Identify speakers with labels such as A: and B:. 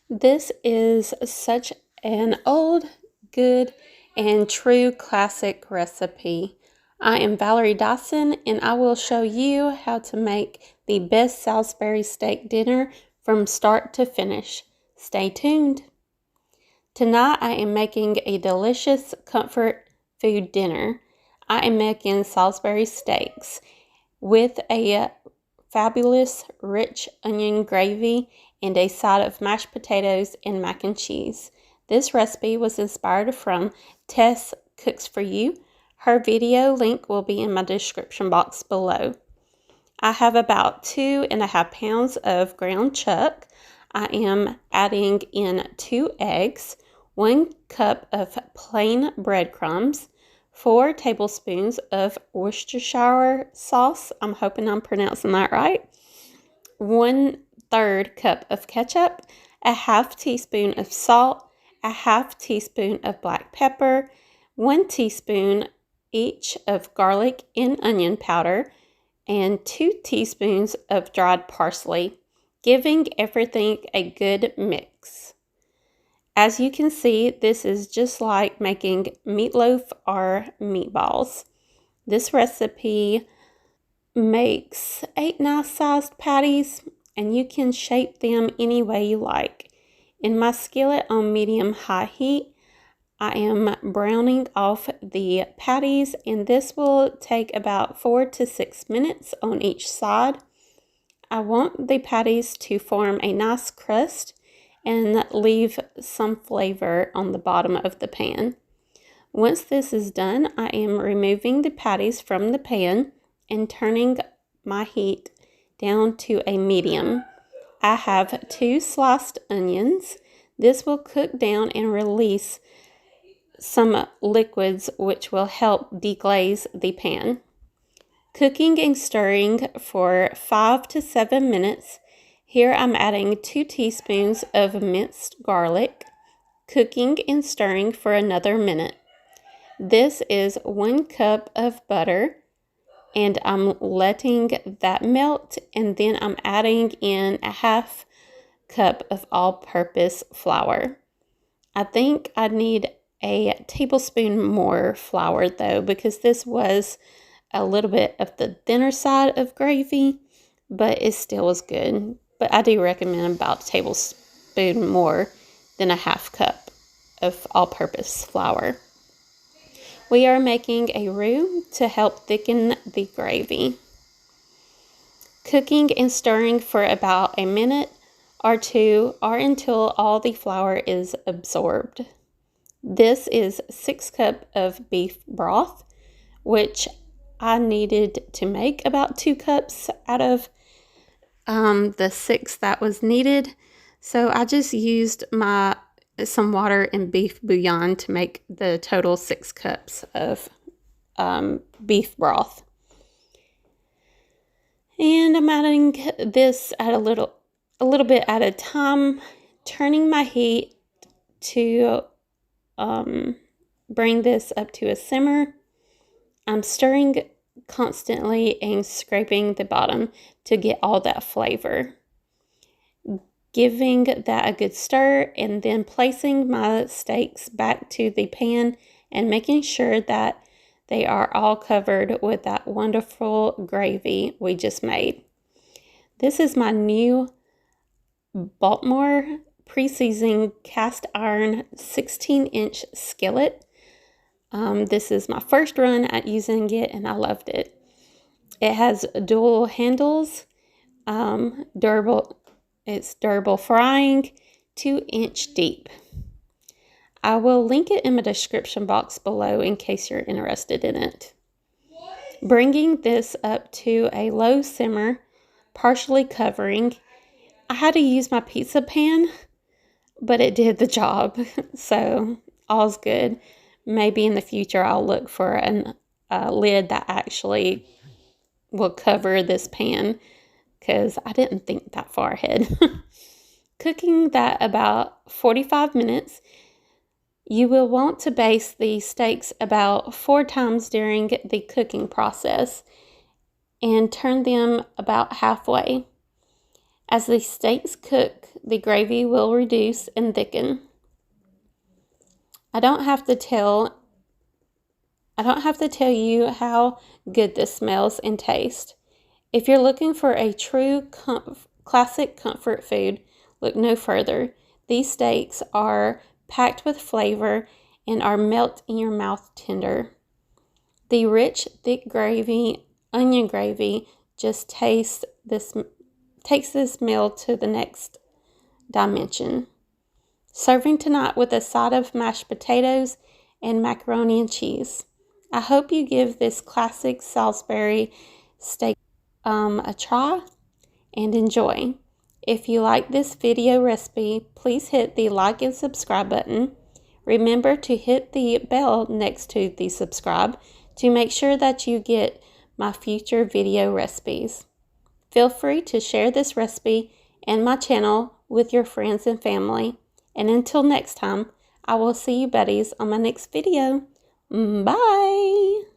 A: This is such an old, good, and true classic recipe. I am Valerie Dawson, and I will show you how to make the best Salisbury steak dinner from start to finish. Stay tuned. Tonight I am making a delicious comfort food dinner. I am making Salisbury steaks with a fabulous rich onion gravy and a side of mashed potatoes and mac and cheese. This recipe was inspired from Tess Cooks For You. Her video link will be in my description box below. I have about 2.5 pounds of ground chuck. I am adding in 2 eggs, 1 cup of plain breadcrumbs, 4 tablespoons of Worcestershire sauce. I'm hoping I'm pronouncing that right. 1/3 cup of ketchup, a half teaspoon of salt, a half teaspoon of black pepper, 1 teaspoon each of garlic and onion powder, and 2 teaspoons of dried parsley, giving everything a good mix. As you can see, this is just like making meatloaf or meatballs. This recipe makes 8 nice sized patties, and you can shape them any way you like. In my skillet on medium-high heat, I am browning off the patties, and this will take about 4 to 6 minutes on each side. I want the patties to form a nice crust and leave some flavor on the bottom of the pan. Once this is done, I am removing the patties from the pan and turning my heat down to a medium. I have 2 sliced onions. This will cook down and release some liquids which will help deglaze the pan. Cooking and stirring for 5 to 7 minutes. Here I'm adding 2 teaspoons of minced garlic, cooking and stirring for another minute. This is 1 cup of butter, and I'm letting that melt, and then I'm adding in a half cup of all-purpose flour. I think I need a tablespoon more flour though, because this was a little bit of the thinner side of gravy, but it still was good. But I do recommend about a tablespoon more than a half cup of all-purpose flour. We are making a roux to help thicken the gravy. Cooking and stirring for about a minute or two, or until all the flour is absorbed. This is 6 cups of beef broth, which I needed to make about 2 cups out of the 6 that was needed. So I just used some water and beef bouillon to make the total 6 cups of beef broth. And I'm adding this at a little bit at a time, turning my heat to bring this up to a simmer. I'm stirring constantly and scraping the bottom to get all that flavor. Giving that a good stir, and then placing my steaks back to the pan and making sure that they are all covered with that wonderful gravy we just made. This is my new Baltimore pre-seasoned cast iron 16-inch skillet. This is my first run at using it, and I loved it. It has dual handles, it's durable frying, 2-inch deep. I will link it in my description box below in case you're interested in it. Bringing this up to a low simmer, partially covering. I had to use my pizza pan, but it did the job, so all's good. Maybe in the future I'll look for a lid that actually will cover this pan, because I didn't think that far ahead. Cooking that about 45 minutes. You will want to baste the steaks about 4 times during the cooking process and turn them about halfway. As the steaks cook, the gravy will reduce and thicken. I don't have to tell you how good this smells and tastes. If you're looking for a true classic comfort food, look no further. These steaks are packed with flavor and are melt in your mouth tender. The rich, thick gravy, onion gravy, just takes this meal to the next dimension. Serving tonight with a side of mashed potatoes and macaroni and cheese. I hope you give this classic Salisbury steak a try and enjoy. If you like this video recipe, please hit the like and subscribe button. Remember to hit the bell next to the subscribe to make sure that you get my future video recipes. Feel free to share this recipe and my channel with your friends and family. And until next time, I will see you buddies on my next video. Bye!